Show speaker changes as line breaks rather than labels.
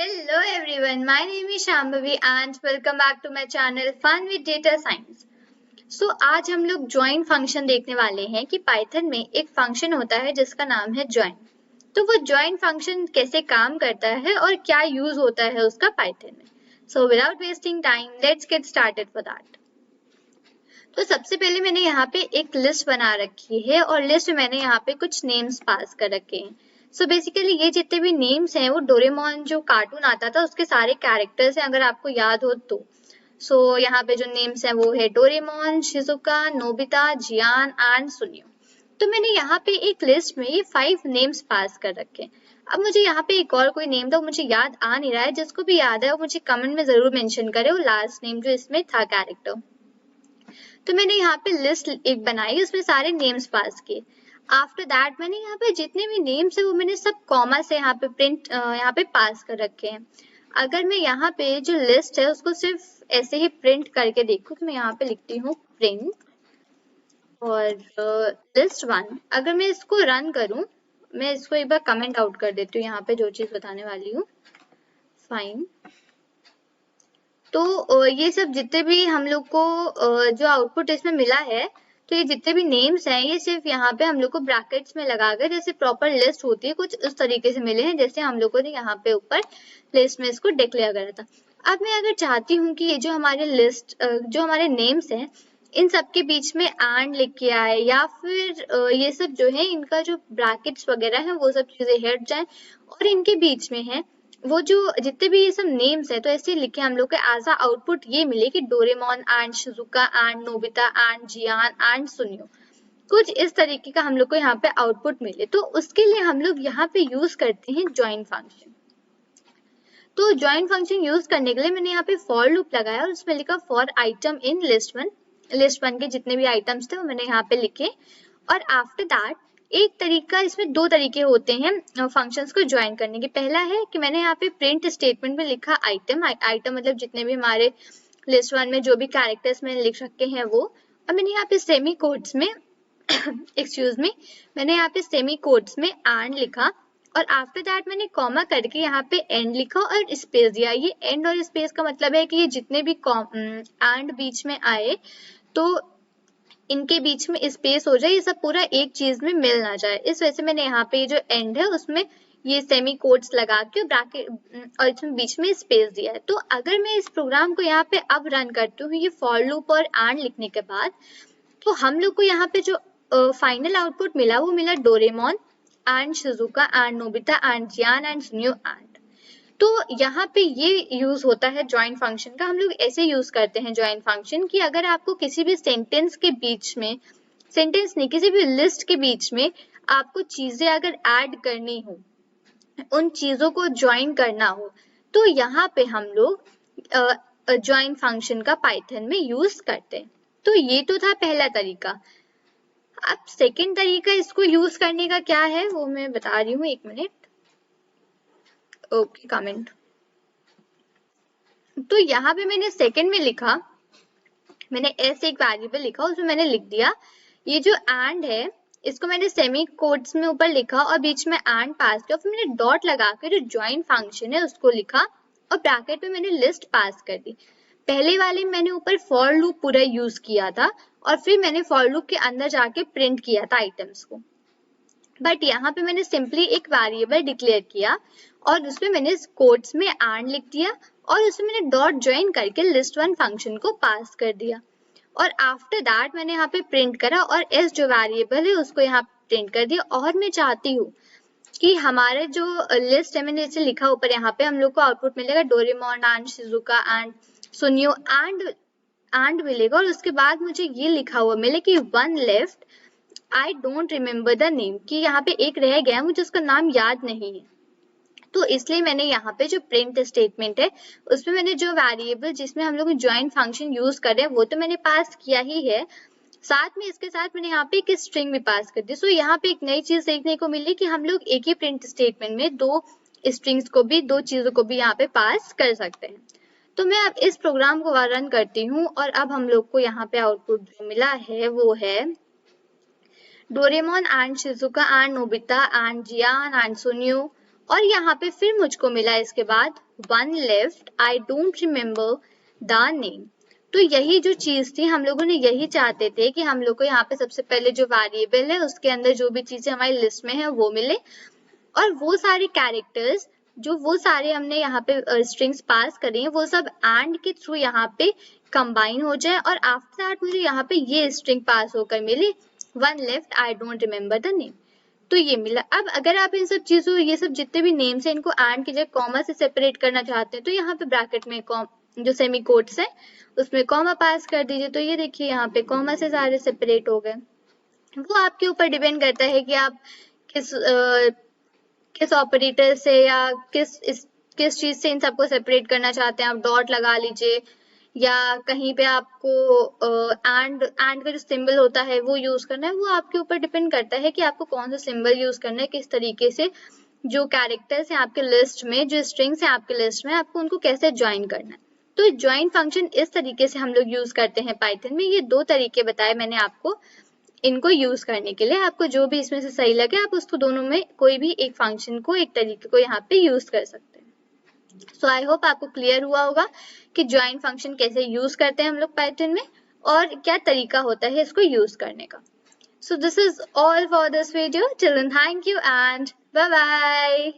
Hello everyone, my name is Shambhavi and welcome back to my channel Fun with Data Science. आज हम लोग join function देखने वाले हैं कि Python में एक function होता है जिसका नाम है join. तो वो join function कैसे काम करता है और क्या use होता है उसका Python में. So without wasting time, let's get started for that. तो सबसे पहले मैंने यहाँ पे एक लिस्ट बना रखी है और लिस्ट में मैंने यहाँ पे कुछ नेम्स पास कर रखे हैं. सो बेसिकली ये जितने भी नेम्स हैं वो डोरेमोन जो कार्टून आता था उसके सारे कैरेक्टर्स हैं अगर आपको याद हो तो. सो यहाँ पे जो नेम्स हैं वो है Doraemon, Shizuka, Nobita, Gian and Suneo. तो मैंने यहाँ पे एक लिस्ट में ये 5 नेम्स पास कर रखे हैं. अब मुझे यहाँ पे एक और कोई नेम था मुझे याद आ नहीं रहा है. जिसको भी याद है वो मुझे कमेंट में जरूर मेंशन करे वो लास्ट नेम जो इसमें था कैरेक्टर. तो मैंने यहाँ पे लिस्ट एक बनाई उसमें सारे नेम्स पास किए. आफ्टर दैट मैंने यहाँ पे जितने भी नेम्स है वो मैंने सब कॉमा से यहाँ पे पास कर रखे हैं. अगर मैं यहाँ पे जो लिस्ट है उसको सिर्फ ऐसे ही प्रिंट करके देखूं तो मैं यहाँ पे लिखती हूँ प्रिंट और लिस्ट 1. अगर मैं इसको रन करूं, मैं इसको एक बार कमेंट आउट कर देती हूँ यहाँ पे जो चीज बताने वाली हूँ. फाइन. तो ये सब जितने भी हम लोग को जो आउटपुट इसमें मिला है तो ये जितने भी नेम्स हैं ये सिर्फ यहाँ पे हम लोग को ब्रैकेट्स में लगाकर जैसे प्रॉपर लिस्ट होती है कुछ उस तरीके से मिले हैं जैसे हम लोगों ने यहाँ पे ऊपर लिस्ट में इसको डिक्लेयर करा था. अब मैं अगर चाहती हूँ कि ये जो हमारे लिस्ट जो हमारे नेम्स हैं इन सब के बीच में एंड लिख के आए या फिर ये सब जो है इनका जो ब्रैकेट्स वगैरह है वो सब चीजें हट जाए और इनके बीच में है वो जो जितने भी ये सब नेम्स है तो ऐसे लिखे हम लोग को एज अ आउटपुट ये मिले कि Doraemon and Shizuka and Nobita and Gian and Suneo. कुछ इस तरीके का हम लोग को यहाँ पे आउटपुट मिले. तो उसके लिए हम लोग यहाँ पे यूज करते हैं ज्वाइन फंक्शन. तो ज्वाइन फंक्शन यूज करने के लिए मैंने यहाँ पे फॉर लूप लगाया और उसमें लिखा for item in list 1. List 1 के जितने भी आइटम्स थे वो मैंने यहाँ पे लिखे और आफ्टर दैट एक तरीका इसमें दो तरीके होते हैं फंक्शंस को ज्वाइन करने के. पहला है कि मैंने यहाँ पे प्रिंट स्टेटमेंट में लिखा आइटम. आइटम मतलब जितने भी हमारे लिस्ट 1 में जो भी कैरेक्टर्स मैंने लिख रखे हैं वो. और मैंने यहाँ पे सेमी कोट्स में एक्सक्यूज मी मैंने यहाँ पे सेमी कोट्स में एंड लिखा और आफ्टर दैट मैंने कॉमा करके यहाँ पे एंड लिखा और स्पेस दिया. ये एंड और स्पेस का मतलब है कि ये जितने भी एंड बीच में आए तो इनके बीच में स्पेस हो जाए, ये सब पूरा एक चीज में मिल ना जाए. इस वजह से मैंने यहाँ पे जो एंड है उसमें ये सेमी कोट्स लगा के ब्रैकेट और इसमें बीच में स्पेस दिया है. तो अगर मैं इस प्रोग्राम को यहाँ पे अब रन करती हूँ ये फॉर लूप और एंड लिखने के बाद तो हम लोग को यहाँ पे जो फाइनल आउटपुट मिला वो मिला Doraemon and Shizuka and Nobita and Gian and Suneo and. तो यहाँ पे ये यूज होता है ज्वाइन फंक्शन का. हम लोग ऐसे यूज करते हैं ज्वाइन फंक्शन कि अगर आपको किसी भी सेंटेंस के बीच में सेंटेंस नहीं किसी भी लिस्ट के बीच में आपको चीजें अगर ऐड करनी हो उन चीजों को ज्वाइन करना हो तो यहाँ पे हम लोग ज्वाइन फंक्शन का पाइथन में यूज करते हैं. तो ये तो था पहला तरीका. अब सेकेंड तरीका इसको यूज करने का क्या है वो मैं बता रही हूँ. 1 मिनट. Okay comment. तो यहाँ पे मैंने सेकंड में लिखा मैंने ऐसे एक वेरिएबल लिखा उसमें मैंने लिख दिया ये जो एंड है इसको मैंने सेमी कोट्स में ऊपर लिखा और बीच में एंड पास किया. फिर मैंने डॉट लगा के जो ज्वाइन फंक्शन है उसको लिखा और ब्रैकेट में मैंने लिस्ट पास कर दी. पहले वाले मैंने ऊपर फॉर लूप पूरा यूज किया था और फिर मैंने फॉर लूप के अंदर जाके प्रिंट किया था आइटम्स को. बट यहाँ पे मैंने सिंपली एक वेरिएबल डिक्लेयर किया और उसमें मैंने कोट्स में एंड लिख दिया और उसमें मैंने डॉट ज्वाइन करके लिस्ट 1 फंक्शन को पास कर दिया और आफ्टर दैट मैंने यहाँ पे प्रिंट करा और एस जो वेरिएबल है उसको यहाँ प्रिंट कर दिया. और मैं चाहती हूँ कि हमारे जो लिस्ट है मैंने इसे लिखा ऊपर यहाँ पे हम लोग को आउटपुट मिलेगा Doraemon and Shizuka and Suneo and मिलेगा और उसके बाद मुझे ये लिखा हुआ मिले कि 1 left I don't remember the name कि यहाँ पे एक रह गया मुझे उसका नाम याद नहीं है. तो इसलिए मैंने यहाँ पे जो प्रिंट स्टेटमेंट है उसमें मैंने जो वेरिएबल जिसमें हम लोग ज्वाइन फंक्शन यूज कर रहे हैं वो तो मैंने पास किया ही है. साथ में इसके साथ मैंने यहाँ पे एक स्ट्रिंग भी पास कर दी. सो यहाँ पे एक नई चीज देखने को मिली कि हम लोग एक ही प्रिंट स्टेटमेंट में दो स्ट्रिंग्स को भी दो चीजों को भी यहाँ पे पास कर सकते हैं. तो मैं अब इस प्रोग्राम को रन करती हूँ और अब हम लोग को यहाँ पे आउटपुट जो मिला है वो है Doraemon and Shizuka and Nobita and Gian and Suneo और यहाँ पे फिर मुझको मिला इसके बाद one left I don't remember the name. तो यही जो चीज थी, हम लोगों ने यही चाहते थे कि हम लोग को यहाँ पे सबसे पहले जो वेरिएबल है उसके अंदर जो भी चीजें हमारी लिस्ट में है वो मिले, और वो सारे कैरेक्टर्स जो वो सारे हमने यहाँ पे स्ट्रिंग्स पास करी हैं वो सब एंड के थ्रू यहाँ पे कंबाइन हो जाए, और आफ्टर दैट मुझे यहाँ पे ये स्ट्रिंग पास होकर मिली one left I don't remember the name. तो ये मिला। अब अगर आप इन सब चीजों, ये सब जितने भी नेम्स हैं इनको एंड की जगह कॉमा से सेपरेट करना चाहते हैं तो यहाँ पे ब्रैकेट में जो सेमी कोट्स है उसमें कॉमा पास कर दीजिए। तो ये देखिए यहाँ पे कॉमा से सारे सेपरेट हो गए। वो आपके ऊपर डिपेंड करता है कि आप किस ऑपरेटर से या किस चीज से इन सबको सेपरेट करना चाहते हैं। आप डॉट लगा लीजिए या कहीं पे आपको एंड का जो सिंबल होता है वो यूज करना है। वो आपके ऊपर डिपेंड करता है कि आपको कौन सा सिंबल यूज करना है, किस तरीके से जो कैरेक्टर्स हैं आपके लिस्ट में, जो स्ट्रिंग्स हैं आपके लिस्ट में, आपको उनको कैसे ज्वाइन करना है। तो ज्वाइन फंक्शन इस तरीके से हम लोग यूज करते हैं पाइथन में। ये दो तरीके बताए मैंने आपको इनको यूज करने के लिए। आपको जो भी इसमें से सही लगे आप उसको दोनों में कोई भी एक फंक्शन को, एक तरीके को यहाँ पे यूज कर सकते हैं। सो आई होप आपको क्लियर हुआ होगा कि ज्वाइन फंक्शन कैसे यूज करते हैं हम लोग पाइथन में और क्या तरीका होता है इसको यूज करने का। So this is all for this video. Till then thank you and bye bye.